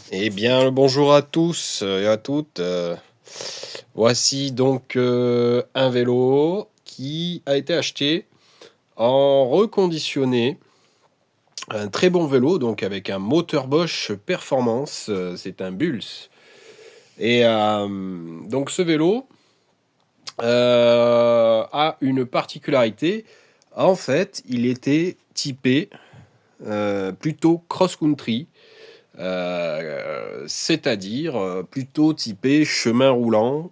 Eh bien, bonjour à tous et à toutes. Voici donc un vélo qui a été acheté en reconditionné. Un très bon vélo, donc avec un moteur Bosch Performance. C'est un Bulls. Et donc ce vélo a une particularité. En fait, il était typé plutôt cross-country. C'est-à-dire plutôt typé chemin roulant,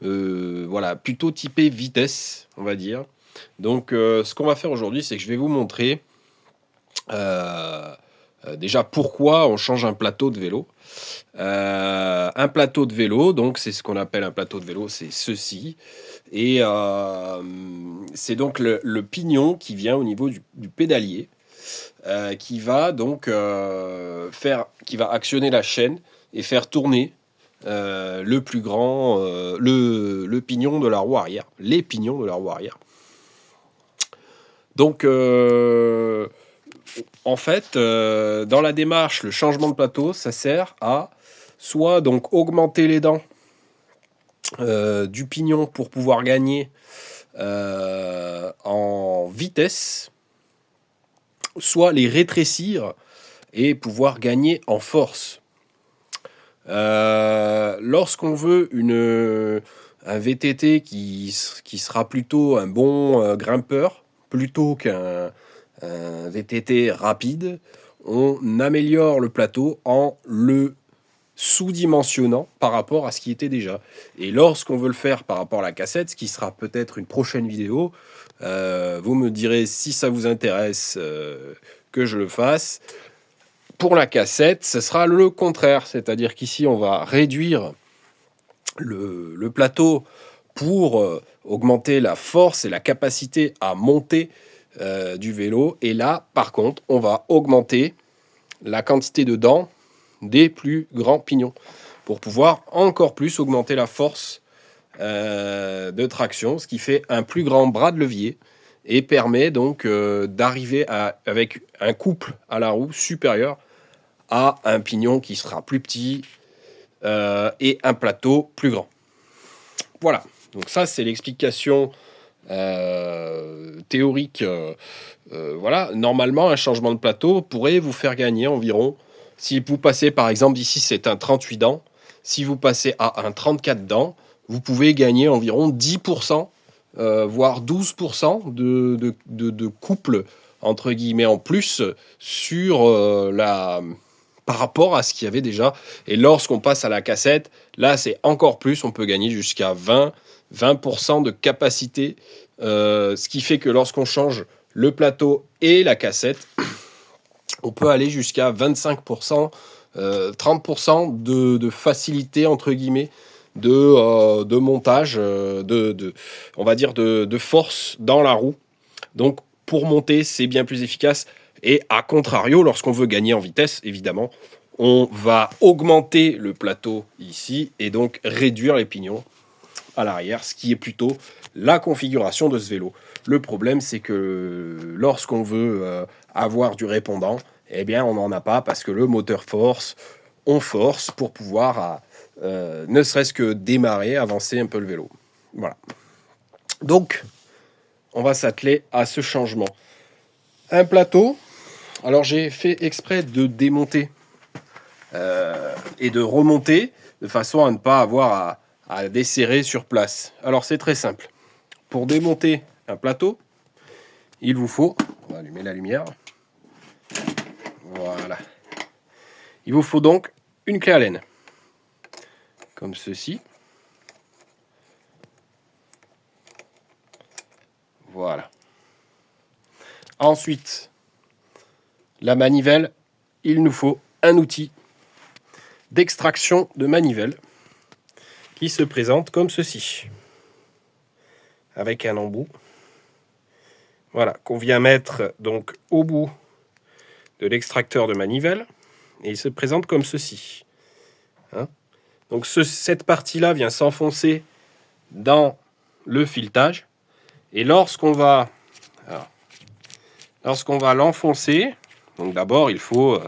voilà, plutôt typé vitesse, on va dire. Donc, ce qu'on va faire aujourd'hui, c'est que je vais vous montrer déjà pourquoi on change un plateau de vélo. Un plateau de vélo, donc c'est ce qu'on appelle un plateau de vélo, c'est ceci. Et c'est donc le pignon qui vient au niveau du pédalier. Qui va donc qui va actionner la chaîne et faire tourner le plus grand, le pignon de la roue arrière, les pignons de la roue arrière. Donc, en fait, dans la démarche, le changement de plateau, ça sert à soit donc augmenter les dents du pignon pour pouvoir gagner en vitesse, soit les rétrécir et pouvoir gagner en force. Lorsqu'on veut un VTT qui sera plutôt un bon grimpeur, plutôt qu'un VTT rapide, on améliore le plateau en le sous-dimensionnant par rapport à ce qui était déjà. Et lorsqu'on veut le faire par rapport à la cassette, ce qui sera peut-être une prochaine vidéo, vous me direz si ça vous intéresse que je le fasse. Pour la cassette, ce sera le contraire, c'est-à-dire qu'ici on va réduire le plateau pour augmenter la force et la capacité à monter du vélo. Et là, par contre, on va augmenter la quantité de dents des plus grands pignons pour pouvoir encore plus augmenter la force de traction, ce qui fait un plus grand bras de levier et permet donc d'arriver avec un couple à la roue supérieur à un pignon qui sera plus petit et un plateau plus grand. Voilà, donc ça c'est l'explication théorique. Voilà, normalement un changement de plateau pourrait vous faire gagner environ, si vous passez par exemple ici c'est un 38 dents, si vous passez à un 34 dents, vous pouvez gagner environ 10%, voire 12% de couple entre guillemets en plus sur par rapport à ce qu'il y avait déjà. Et lorsqu'on passe à la cassette, là c'est encore plus, on peut gagner jusqu'à 20% de capacité, ce qui fait que lorsqu'on change le plateau et la cassette, on peut aller jusqu'à 25%, 30% de facilité entre guillemets de montage, on va dire de force dans la roue. Donc pour monter, c'est bien plus efficace. Et à contrario, lorsqu'on veut gagner en vitesse, évidemment, on va augmenter le plateau ici et donc réduire les pignons à l'arrière, ce qui est plutôt la configuration de ce vélo. Le problème, c'est que lorsqu'on veut avoir du répondant, eh bien, on n'en a pas parce que le moteur force, on force pour pouvoir, ne serait-ce que démarrer, avancer un peu le vélo. Voilà. Donc, on va s'atteler à ce changement. Un plateau. Alors j'ai fait exprès de démonter et de remonter de façon à ne pas avoir à desserrer sur place. Alors c'est très simple. Pour démonter un plateau, il vous faut, on va allumer la lumière, voilà. Il vous faut donc une clé Allen, comme ceci. Voilà. Ensuite, la manivelle, il nous faut un outil d'extraction de manivelle qui se présente comme ceci, avec un embout. Voilà, qu'on vient mettre donc au bout de l'extracteur de manivelle, et il se présente comme ceci. Hein, donc cette partie-là vient s'enfoncer dans le filetage, et lorsqu'on va l'enfoncer, donc d'abord il faut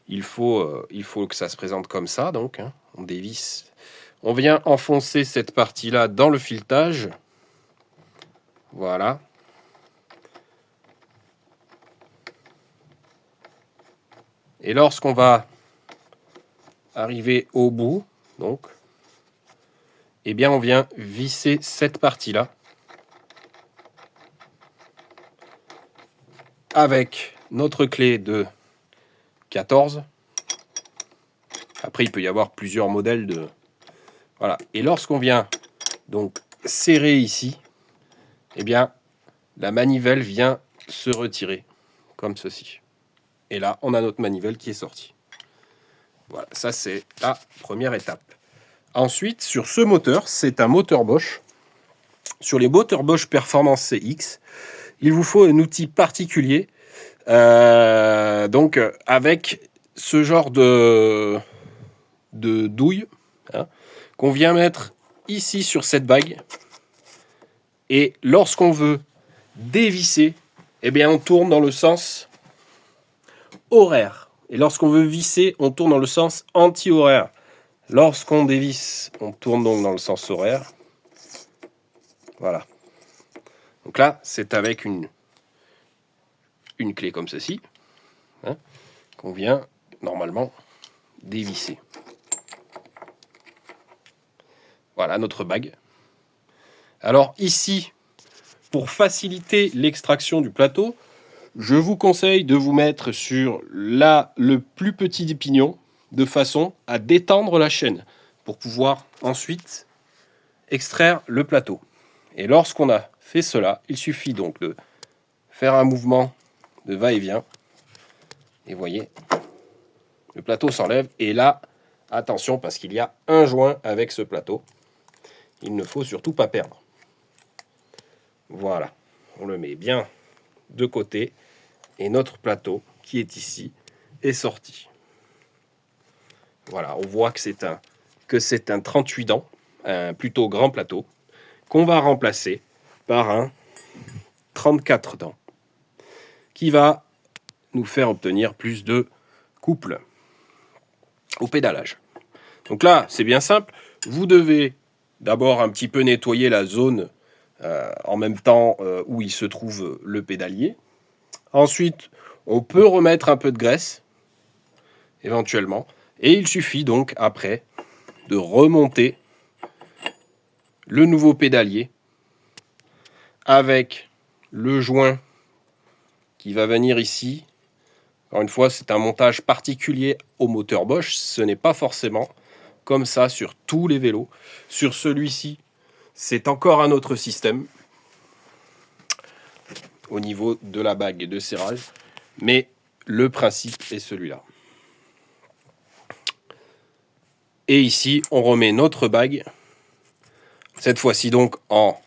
il faut que ça se présente comme ça. Donc, hein, on dévisse. On vient enfoncer cette partie-là dans le filetage. Voilà. Et lorsqu'on va arriver au bout, donc, eh bien, on vient visser cette partie-là avec notre clé de 14. Après, il peut y avoir plusieurs modèles de... Voilà. Et lorsqu'on vient donc serrer ici, eh bien, la manivelle vient se retirer, comme ceci. Et là, on a notre manivelle qui est sortie. Voilà, ça c'est la première étape. Ensuite, sur ce moteur, c'est un moteur Bosch. Sur les moteurs Bosch Performance CX, il vous faut un outil particulier, donc avec ce genre de douille, hein, qu'on vient mettre ici sur cette bague. Et lorsqu'on veut dévisser, eh bien, on tourne dans le sens horaire. Et lorsqu'on veut visser, on tourne dans le sens anti-horaire. Lorsqu'on dévisse, on tourne donc dans le sens horaire. Voilà. Donc là, c'est avec une clé comme ceci, hein, qu'on vient normalement dévisser. Voilà notre bague. Alors ici, pour faciliter l'extraction du plateau, je vous conseille de vous mettre sur le plus petit des pignons, de façon à détendre la chaîne, pour pouvoir ensuite extraire le plateau. Et lorsqu'on a fait cela, il suffit donc de faire un mouvement de va-et-vient. Et vous voyez, le plateau s'enlève. Et là, attention, parce qu'il y a un joint avec ce plateau. Il ne faut surtout pas perdre. Voilà, on le met bien de côté. Et notre plateau, qui est ici, est sorti. Voilà, on voit que c'est un 38 dents, un plutôt grand plateau, qu'on va remplacer par un 34 dents, qui va nous faire obtenir plus de couple au pédalage. Donc là, c'est bien simple. Vous devez d'abord un petit peu nettoyer la zone en même temps où il se trouve le pédalier. Ensuite, on peut remettre un peu de graisse, éventuellement. Et il suffit donc, après, de remonter le nouveau pédalier avec le joint qui va venir ici. Encore une fois, c'est un montage particulier au moteur Bosch. Ce n'est pas forcément comme ça sur tous les vélos. Sur celui-ci, c'est encore un autre système au niveau de la bague de serrage. Mais le principe est celui-là. Et ici, on remet notre bague. Cette fois-ci donc en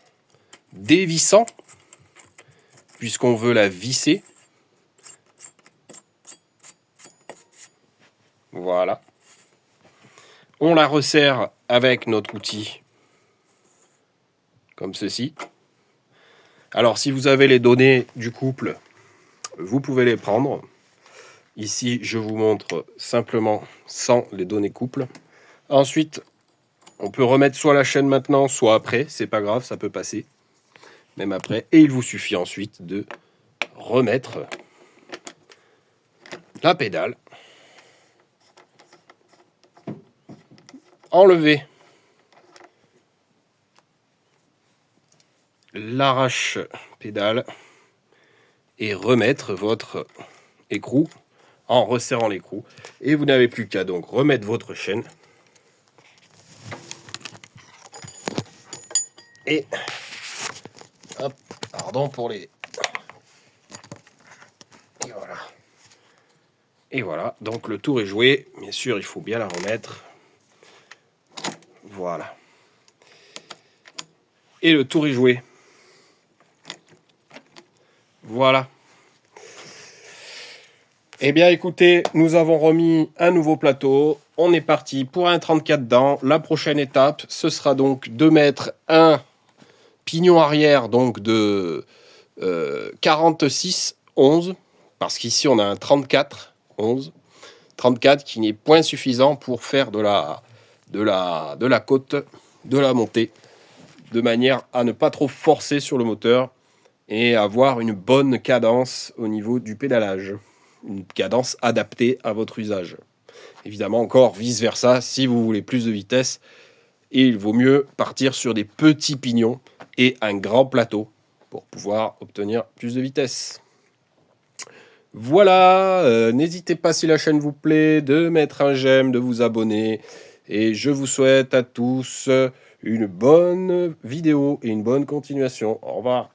dévissant, puisqu'on veut la visser. Voilà. On la resserre avec notre outil, comme ceci. Alors, si vous avez les données du couple, vous pouvez les prendre. Ici, je vous montre simplement sans les données couple. Ensuite, on peut remettre soit la chaîne maintenant, soit après. C'est pas grave, ça peut passer, même après. Et il vous suffit ensuite de remettre la pédale. Enlever l'arrache pédale et remettre votre écrou en resserrant l'écrou. Et vous n'avez plus qu'à donc remettre votre chaîne. Et hop, pardon pour les... Et voilà. Et voilà, donc le tour est joué. Bien sûr, il faut bien la remettre. Voilà. Et le tour est joué. Voilà. Eh bien, écoutez, nous avons remis un nouveau plateau. On est parti pour un 34 dents. La prochaine étape, ce sera donc de mettre un pignon arrière donc de 46 11, parce qu'ici on a un 34 11. 34 qui n'est point suffisant pour faire de la côte, de la montée, de manière à ne pas trop forcer sur le moteur et avoir une bonne cadence au niveau du pédalage, une cadence adaptée à votre usage. Évidemment, encore vice-versa, si vous voulez plus de vitesse, il vaut mieux partir sur des petits pignons et un grand plateau pour pouvoir obtenir plus de vitesse. Voilà, n'hésitez pas si la chaîne vous plaît de mettre un j'aime, de vous abonner. Et je vous souhaite à tous une bonne vidéo et une bonne continuation. Au revoir.